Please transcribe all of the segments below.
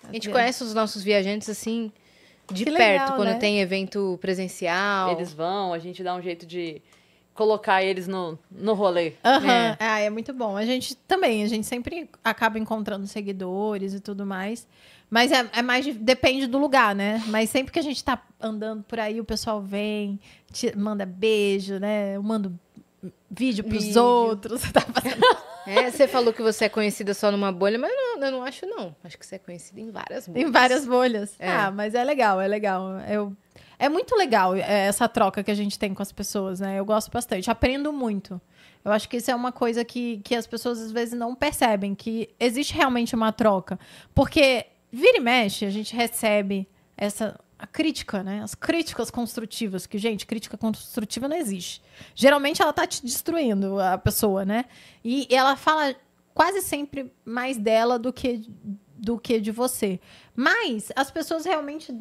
A gente conhece os nossos viajantes, assim, de perto, legal, quando né? tem evento presencial. Eles vão, a gente dá um jeito de colocar eles no rolê. Aham, é muito bom. A gente sempre acaba encontrando seguidores e tudo mais. Mas é mais, depende do lugar, né? Mas sempre que a gente tá andando por aí, o pessoal vem, manda beijo, né? Eu mando vídeo pros outros. Tá fazendo... Você falou que você é conhecida só numa bolha, mas não, eu não acho, não. Acho que você é conhecida em várias bolhas. Em várias bolhas. É. Ah, mas é legal. É muito legal essa troca que a gente tem com as pessoas, né? Eu gosto bastante. Aprendo muito. Eu acho que isso é uma coisa que as pessoas às vezes não percebem, que existe realmente uma troca. Porque vira e mexe, a gente recebe a crítica, né? As críticas construtivas, que, gente, crítica construtiva não existe. Geralmente ela tá te destruindo, a pessoa, né? E ela fala quase sempre mais dela do que de você. Mas as pessoas realmente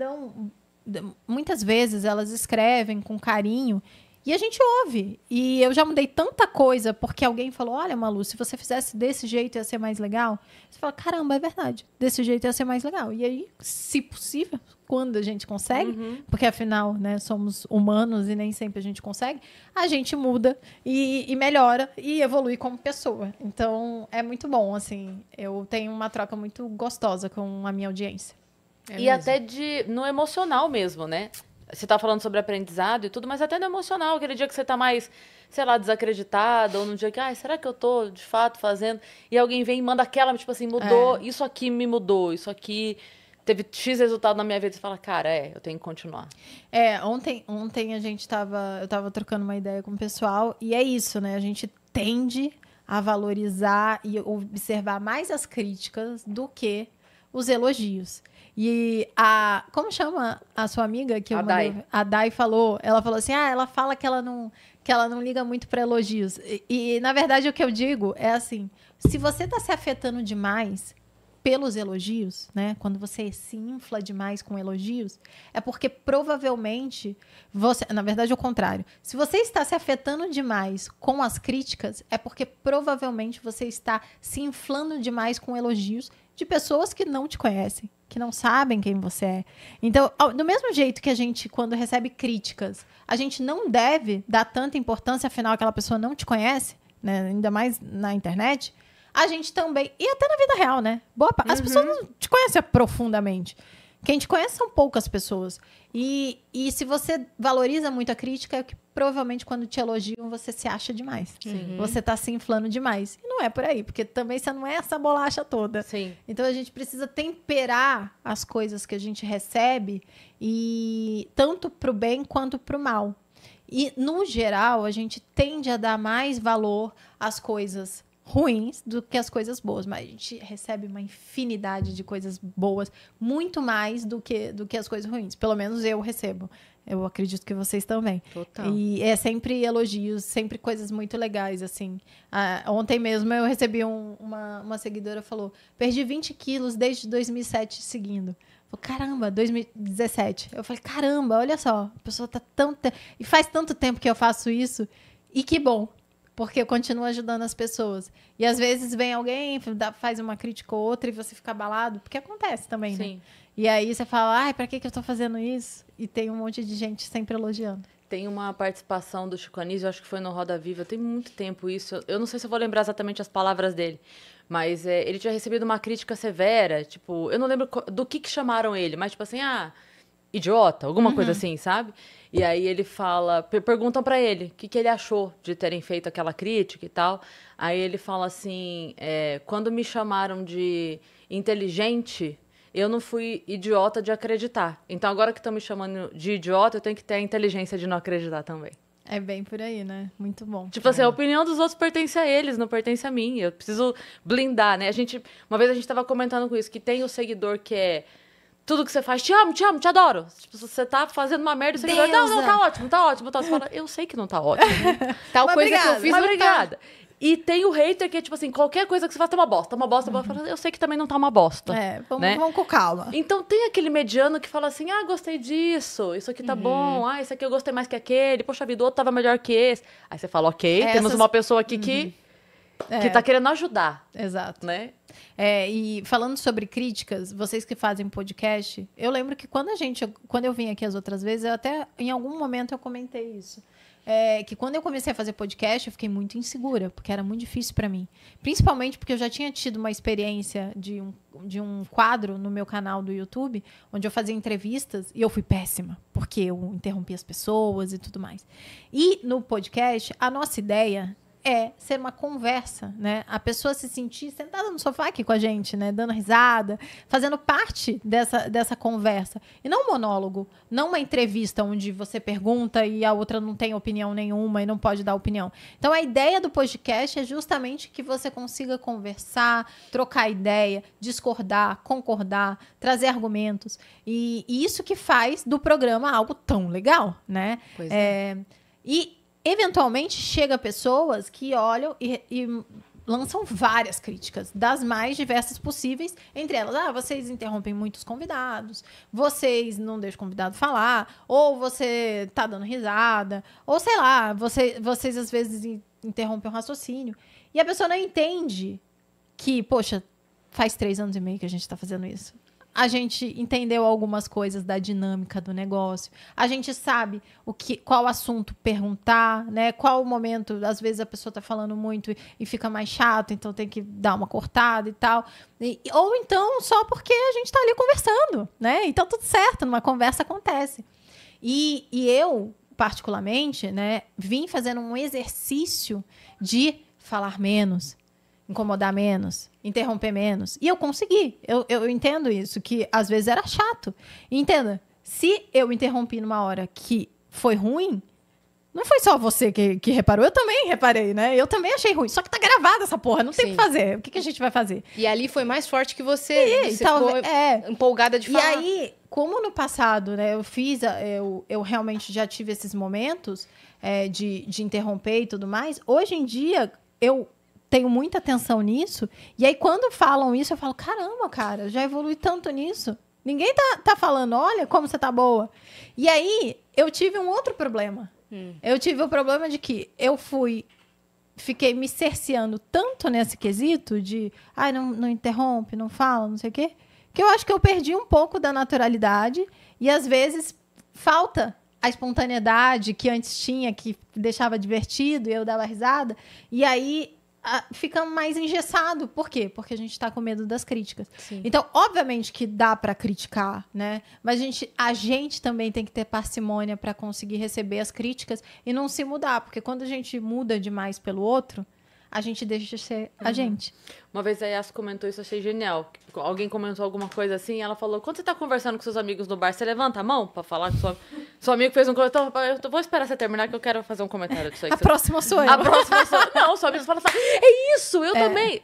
muitas vezes elas escrevem com carinho e a gente ouve. E eu já mudei tanta coisa porque alguém falou, olha, Malu, se você fizesse desse jeito ia ser mais legal. Você fala, caramba, é verdade. Desse jeito ia ser mais legal. E aí, se possível, quando a gente consegue, porque afinal, né, somos humanos e nem sempre a gente consegue, a gente muda e melhora e evolui como pessoa. Então, é muito bom, assim. Eu tenho uma troca muito gostosa com a minha audiência. E até no emocional mesmo, né? Você tá falando sobre aprendizado e tudo, mas até no emocional, aquele dia que você tá mais, sei lá, desacreditada, ou num dia que, será que eu tô, de fato, fazendo? E alguém vem e manda aquela, tipo assim, mudou, isso aqui me mudou, isso aqui teve X resultado na minha vida. Você fala, cara, eu tenho que continuar. Ontem eu tava trocando uma ideia com o pessoal, e é isso, né? A gente tende a valorizar e observar mais as críticas do que os elogios. E como chama a sua amiga que eu mandei? A Dai falou, ela falou assim, ela fala que ela não liga muito para elogios. E na verdade o que eu digo é assim, se você tá se afetando demais pelos elogios, né? Quando você se infla demais com elogios, é porque provavelmente na verdade é o contrário. Se você está se afetando demais com as críticas, é porque provavelmente você está se inflando demais com elogios de pessoas que não te conhecem, que não sabem quem você é. Então, do mesmo jeito que a gente, quando recebe críticas, a gente não deve dar tanta importância, afinal aquela pessoa não te conhece, né? Ainda mais na internet, a gente também, e até na vida real, né? As pessoas não te conhecem profundamente. Quem te conhece são poucas pessoas. E se você valoriza muito a crítica, é que provavelmente quando te elogiam, você se acha demais. Sim. Você tá se inflando demais. E não é por aí, porque também você não é essa bolacha toda. Sim. Então a gente precisa temperar as coisas que a gente recebe, e tanto pro bem quanto pro mal. E, no geral, a gente tende a dar mais valor às coisas ruins do que as coisas boas, mas a gente recebe uma infinidade de coisas boas, muito mais do que as coisas ruins. Pelo menos eu recebo. Eu acredito que vocês também. Total. E é sempre elogios, sempre coisas muito legais, assim. Ontem mesmo eu recebi uma seguidora falou, perdi 20 quilos desde 2007 seguindo. Eu falei, caramba, 2017. Eu falei, caramba, olha só, a pessoa tá e faz tanto tempo que eu faço isso, e que bom. Porque eu continuo ajudando as pessoas. E às vezes vem alguém, faz uma crítica ou outra e você fica abalado. Porque acontece também, Sim. né? E aí você fala, pra que eu tô fazendo isso? E tem um monte de gente sempre elogiando. Tem uma participação do Chico Anísio, acho que foi no Roda Viva, tem muito tempo isso. Eu não sei se eu vou lembrar exatamente as palavras dele. Mas ele tinha recebido uma crítica severa. Tipo, eu não lembro do que chamaram ele. Mas tipo assim, idiota, alguma coisa assim, sabe? E aí ele fala, perguntam pra ele o que ele achou de terem feito aquela crítica e tal. Aí ele fala assim, quando me chamaram de inteligente, eu não fui idiota de acreditar. Então agora que estão me chamando de idiota, eu tenho que ter a inteligência de não acreditar também. É bem por aí, né? Muito bom. Tipo assim, a opinião dos outros pertence a eles, não pertence a mim. Eu preciso blindar, né? Uma vez a gente tava comentando com isso, que tem o seguidor que é tudo que você faz, te amo, te adoro. Tipo, você tá fazendo uma merda, o seguidor, não, tá ótimo, tá ótimo. Você fala, eu sei que não tá ótimo. Tal Mas coisa obrigada, que eu fiz, mas não obrigada. E tem o hater que é tipo assim, qualquer coisa que você faz tá uma bosta, eu sei que também não tá uma bosta. Vamos com calma. Então tem aquele mediano que fala assim, gostei disso, isso aqui tá bom, isso aqui eu gostei mais que aquele, poxa vida, o outro tava melhor que esse. Aí você fala, ok, temos uma pessoa aqui que tá querendo ajudar. Exato. Né? E falando sobre críticas, vocês que fazem podcast, eu lembro que quando eu vim aqui as outras vezes, eu até em algum momento eu comentei isso. Que quando eu comecei a fazer podcast, eu fiquei muito insegura, porque era muito difícil para mim. Principalmente porque eu já tinha tido uma experiência de um quadro no meu canal do YouTube, onde eu fazia entrevistas, e eu fui péssima, porque eu interrompia as pessoas e tudo mais. E no podcast, a nossa ideia é ser uma conversa, né? A pessoa se sentir sentada no sofá aqui com a gente, né? Dando risada, fazendo parte dessa conversa. E não um monólogo, não uma entrevista onde você pergunta e a outra não tem opinião nenhuma e não pode dar opinião. Então, a ideia do podcast é justamente que você consiga conversar, trocar ideia, discordar, concordar, trazer argumentos. E isso que faz do programa algo tão legal, né? Pois é. Eventualmente, chega pessoas que olham e lançam várias críticas, das mais diversas possíveis, entre elas, vocês interrompem muitos convidados, vocês não deixam o convidado falar, ou você tá dando risada, ou sei lá, vocês às vezes interrompem o raciocínio. E a pessoa não entende que, poxa, faz 3 anos e meio que a gente tá fazendo isso. A gente entendeu algumas coisas da dinâmica do negócio. A gente sabe qual assunto perguntar, né? Qual o momento, às vezes a pessoa está falando muito e fica mais chato, então tem que dar uma cortada e tal. Ou então só porque a gente está ali conversando, né? Então tudo certo, numa conversa acontece. E eu, particularmente, né, vim fazendo um exercício de falar menos, incomodar menos, interromper menos. E eu consegui. Eu entendo isso, que às vezes era chato. E entenda, se eu interrompi numa hora que foi ruim, não foi só você que reparou, eu também reparei, né? Eu também achei ruim. Só que tá gravada essa porra, não tem o que fazer. O que a gente vai fazer? E ali foi mais forte que você. Você ficou empolgada de falar. E aí, como no passado, né, eu realmente já tive esses momentos de interromper e tudo mais, hoje em dia, eu tenho muita atenção nisso. E aí, quando falam isso, eu falo, caramba, cara, já evolui tanto nisso. Ninguém tá falando, olha como você tá boa. E aí, eu tive um outro problema. Eu tive o problema de que fiquei me cerceando tanto nesse quesito de, não interrompe, não fala, não sei o quê, que eu acho que eu perdi um pouco da naturalidade e, às vezes, falta a espontaneidade que antes tinha, que deixava divertido e eu dava risada. E aí fica mais engessado. Por quê? Porque a gente está com medo das críticas. Sim. Então, obviamente que dá para criticar, né? Mas a gente também tem que ter parcimônia para conseguir receber as críticas e não se mudar. Porque quando a gente muda demais pelo outro, a gente deixa de ser a gente. Uma vez a Yas comentou isso, eu achei genial. Alguém comentou alguma coisa assim, e ela falou, quando você tá conversando com seus amigos no bar, você levanta a mão pra falar que seu amigo fez um comentário? Eu vou esperar você terminar, que eu quero fazer um comentário disso aí. A próxima sou eu. A próxima sou eu. Não, seu amigo fala assim, é isso, eu também.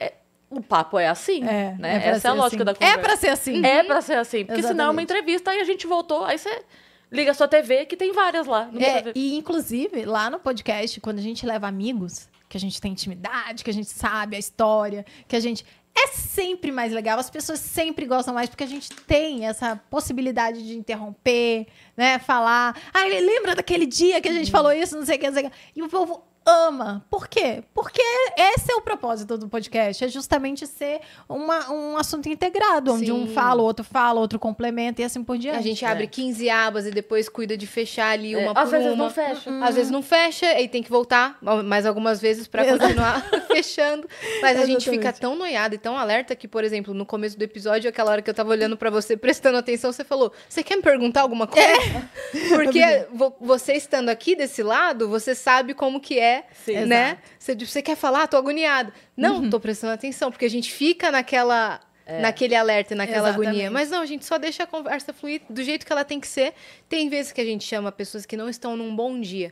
O papo é assim, né? Essa é a lógica da conversa. É pra ser assim. É pra ser assim, porque senão é uma entrevista, aí a gente voltou, aí você liga a sua TV, que tem várias lá. E, inclusive, lá no podcast, quando a gente leva amigos, que a gente tem intimidade, que a gente sabe a história, que a gente... É sempre mais legal, as pessoas sempre gostam mais, porque a gente tem essa possibilidade de interromper, né? Falar, lembra daquele dia que a gente falou isso, não sei o que, não sei o que. E o povo ama. Por quê? Porque esse é o propósito do podcast, é justamente ser um assunto integrado, onde um fala, o outro complementa e assim por diante. A gente abre 15 abas e depois cuida de fechar ali uma por uma. Às vezes não fecha. Às vezes não fecha e tem que voltar mais algumas vezes para continuar fechando. Mas a gente fica tão noiada e tão alerta que, por exemplo, no começo do episódio, aquela hora que eu tava olhando para você, prestando atenção, você falou, você quer me perguntar alguma coisa? Porque você estando aqui desse lado, você sabe como que é. Sim, né? Você quer falar? Tô agoniada. Não, tô prestando atenção, porque a gente fica naquele alerta, naquela agonia. Mas não, a gente só deixa a conversa fluir do jeito que ela tem que ser. Tem vezes que a gente chama pessoas que não estão num bom dia.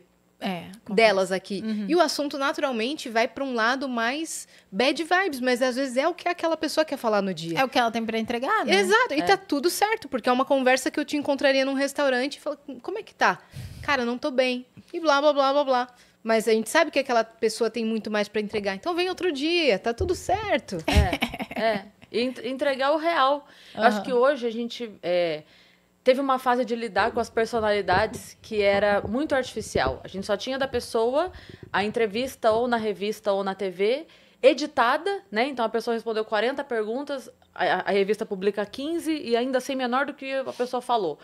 Delas aqui. E o assunto, naturalmente, vai para um lado mais bad vibes, mas às vezes é o que aquela pessoa quer falar no dia. É o que ela tem para entregar, né? Exato. E tá tudo certo, porque é uma conversa que eu te encontraria num restaurante e falo, como é que tá? Cara, não tô bem. E blá, blá, blá, blá, blá. Mas a gente sabe que aquela pessoa tem muito mais para entregar. Então vem outro dia, tá tudo certo. E entregar o real. Eu acho que hoje a gente teve uma fase de lidar com as personalidades que era muito artificial. A gente só tinha da pessoa a entrevista ou na revista ou na TV editada, né? Então a pessoa respondeu 40 perguntas, a revista publica 15 e ainda assim menor do que a pessoa falou.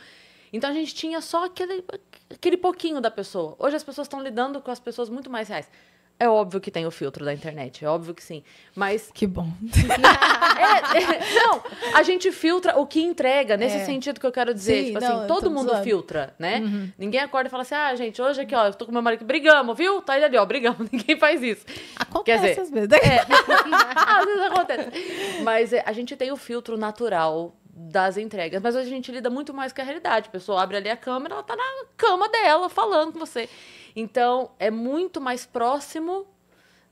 Então a gente tinha só aquele pouquinho da pessoa. Hoje as pessoas estão lidando com as pessoas muito mais reais. É óbvio que tem o filtro da internet, é óbvio que sim. Mas. Que bom. Não, a gente filtra o que entrega, nesse sentido que eu quero dizer. Sim, tipo não, assim, todo mundo zoando. filtra, né? Ninguém acorda e fala assim: gente, hoje aqui, ó, eu tô com meu marido, brigamos, viu? Tá ele ali, ó, brigamos. Ninguém faz isso. Acontece Quer dizer, às vezes. às vezes acontece. Mas a gente tem o filtro natural das entregas. Mas hoje a gente lida muito mais com a realidade. A pessoa abre ali a câmera, ela tá na cama dela, falando com você. Então, é muito mais próximo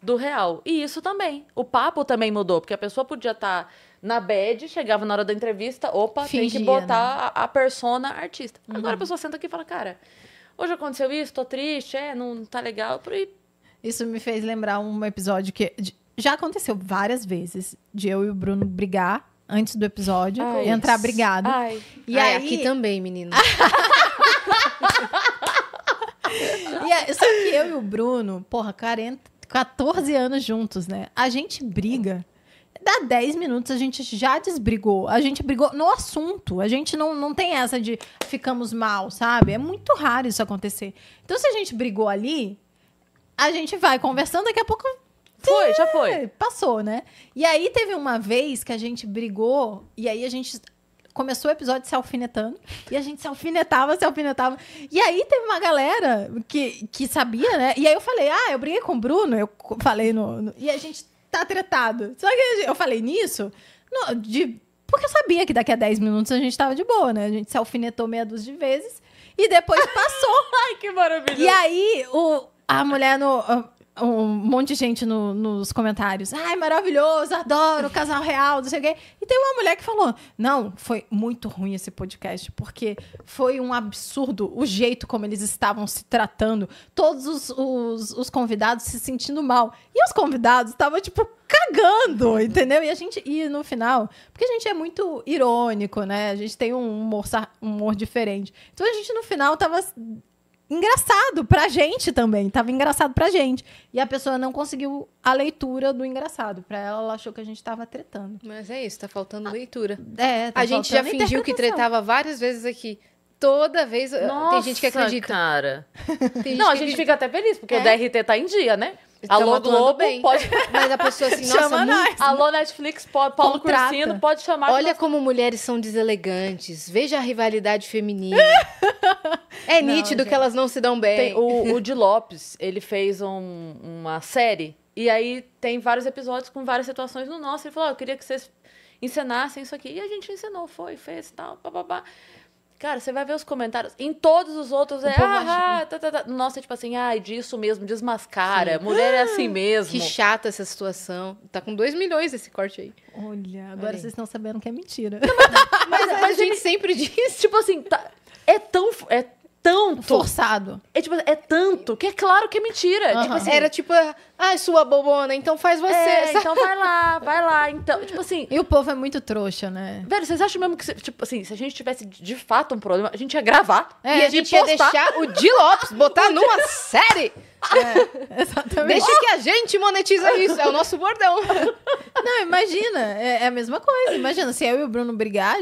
do real. E isso também. O papo também mudou, porque a pessoa podia estar na bad, chegava na hora da entrevista, opa, Fingia, tem que botar a persona artista. Agora a pessoa senta aqui e fala, cara, hoje aconteceu isso, tô triste, não tá legal. Por aí. Isso me fez lembrar um episódio que já aconteceu várias vezes, de eu e o Bruno brigar antes do episódio, entrar brigado. E aí, aqui também, menina. Só que eu e o Bruno, 14 anos juntos, né? A gente briga. Dá 10 minutos, a gente já desbrigou. A gente brigou no assunto. A gente não tem essa de ficamos mal, sabe? É muito raro isso acontecer. Então, se a gente brigou ali, a gente vai conversando, daqui a pouco... Já foi. Passou, né? E aí, teve uma vez que a gente brigou, e aí a gente... Começou o episódio se alfinetando. E a gente se alfinetava. E aí teve uma galera que sabia, né? E aí eu falei, eu briguei com o Bruno. Eu falei e a gente tá tretado. Só que eu falei nisso porque eu sabia que daqui a 10 minutos a gente tava de boa, né? A gente se alfinetou meia dúzia de vezes. E depois passou. Ai, que maravilhoso. E aí a mulher um monte de gente nos comentários. Ai, maravilhoso, adoro, casal real, não sei o quê. E tem uma mulher que falou, não, foi muito ruim esse podcast, porque foi um absurdo o jeito como eles estavam se tratando, todos os convidados se sentindo mal. E os convidados estavam, tipo, cagando, entendeu? E no final, porque a gente é muito irônico, né? A gente tem um humor diferente. Então a gente, no final, tava... engraçado pra gente também. Tava engraçado pra gente. E a pessoa não conseguiu a leitura do engraçado. Pra ela achou que a gente tava tretando. Mas é isso, tá faltando leitura. Tá a gente já fingiu que tretava várias vezes aqui. Toda vez. Nossa, tem gente que acredita. Cara. Tem a gente fica até feliz, porque o DRT tá em dia, né? Alô, Globo, bem. pode... Mas a pessoa assim, Chama nossa, Alô, Netflix, Paulo Cursino, pode chamar. Olha como mulheres são deselegantes. Veja a rivalidade feminina. É nítido que elas não se dão bem. Tem o Di Lopes, ele fez uma série, e aí tem vários episódios com várias situações no nosso. Ele falou, eu queria que vocês ensinassem isso aqui. E a gente ensinou, fez e tal, papapá. Cara, você vai ver os comentários. Em todos os outros Nossa, tipo assim, disso mesmo, desmascara. Sim. Mulher é assim mesmo. Que chata essa situação. Tá com 2 milhões esse corte aí. Olha, agora vocês estão sabendo que é mentira. Mas a gente sempre diz. Tipo assim, é tanto forçado. É tanto que é claro que é mentira. Tipo assim, era tipo, sua bobona, então faz você. Então vai lá. Então, tipo assim. E o povo é muito trouxa, né? Velho, vocês acham mesmo que, tipo assim, se a gente tivesse de fato um problema, a gente ia gravar. E a gente ia deixar o Di Lopes botar numa série. Exatamente. Deixa que a gente monetiza isso. É o nosso bordão. Não, imagina. É a mesma coisa. Imagina, se eu e o Bruno brigar,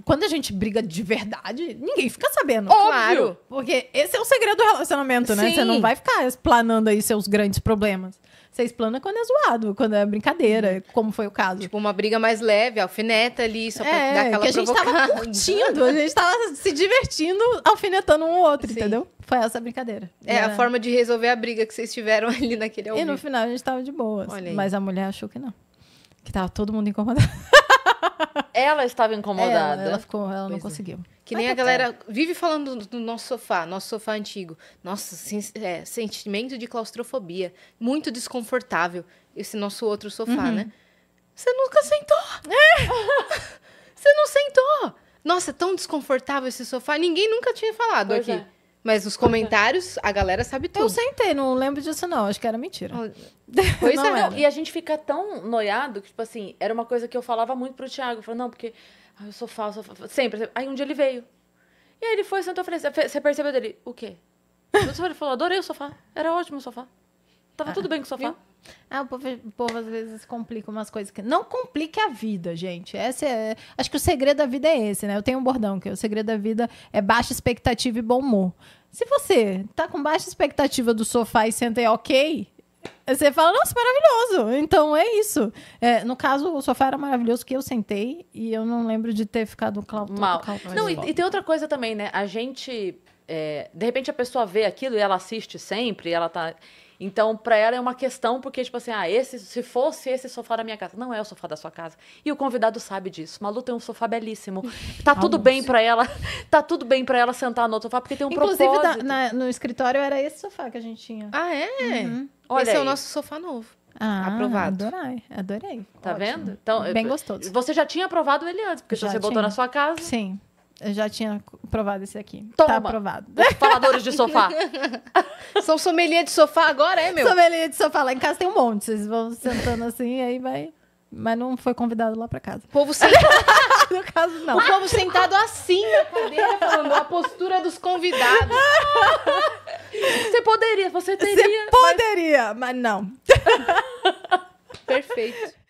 quando a gente briga de verdade, ninguém fica sabendo. Claro. Porque esse é o segredo do relacionamento, né? Sim. Você não vai ficar explanando aí seus grandes problemas. Você explana quando é zoado, quando é brincadeira, como foi o caso. Tipo, uma briga mais leve, alfineta ali, só pra dar aquela que a gente tava curtindo, a gente tava se divertindo, alfinetando um ou outro, entendeu? Foi essa brincadeira. A forma de resolver a briga que vocês tiveram ali naquele ao vivo. E no final a gente tava de boa. Mas a mulher achou que não. Que tava todo mundo incomodado. Ela estava incomodada. Ela não conseguiu. Que nem a galera vive falando do nosso sofá antigo. Nossa, sentimento de claustrofobia. Muito desconfortável. Esse nosso outro sofá, né? Você nunca sentou! Você não sentou! Nossa, tão desconfortável esse sofá. Ninguém nunca tinha falado aqui. Mas nos comentários, a galera sabe tudo. Eu sentei, não lembro disso não. Acho que era mentira. Pois e a gente fica tão noiado que, tipo assim, era uma coisa que eu falava muito pro Thiago. Eu falava, não, porque o sofá, sempre. Aí um dia ele veio. E aí ele foi, sentou, eu falei, você percebeu dele? O quê? Ele falou, adorei o sofá. Era ótimo o sofá. Tava tudo bem com o sofá. O povo às vezes complica umas coisas que... Não complique a vida, gente. Acho que o segredo da vida é esse, né? Eu tenho um bordão, que o segredo da vida é baixa expectativa e bom humor. Se você tá com baixa expectativa do sofá e senta aí, ok... Você fala, nossa, maravilhoso. Então, é isso. No caso, o sofá era maravilhoso que eu sentei e eu não lembro de ter ficado mal. Não, e tem outra coisa também, né? A gente... de repente, a pessoa vê aquilo e ela assiste sempre, ela tá... Então, pra ela é uma questão, porque, tipo assim, se fosse esse sofá da minha casa. Não é o sofá da sua casa. E o convidado sabe disso. Malu tem um sofá belíssimo. Tá tudo bem pra ela. Tá tudo bem pra ela sentar no outro sofá, porque tem um propósito. Inclusive, no escritório, era esse sofá que a gente tinha. Ah, é? Uhum. Olha esse é o nosso sofá novo. Aprovado. Adorei. Tá Ótimo. vendo? Então, bem gostoso. Você já tinha aprovado ele antes, porque se você botou na sua casa... Sim. Eu já tinha provado esse aqui. Toma. Tá aprovado. Faladores de sofá. São sommelier de sofá agora, meu? Sommelier de sofá. Lá em casa tem um monte. Vocês vão sentando assim, aí vai... Mas não foi convidado lá pra casa. O povo sentado... No caso, não. O povo sentado assim na cadeira, falando a postura dos convidados. Você teria. Você poderia, mas não. Perfeito.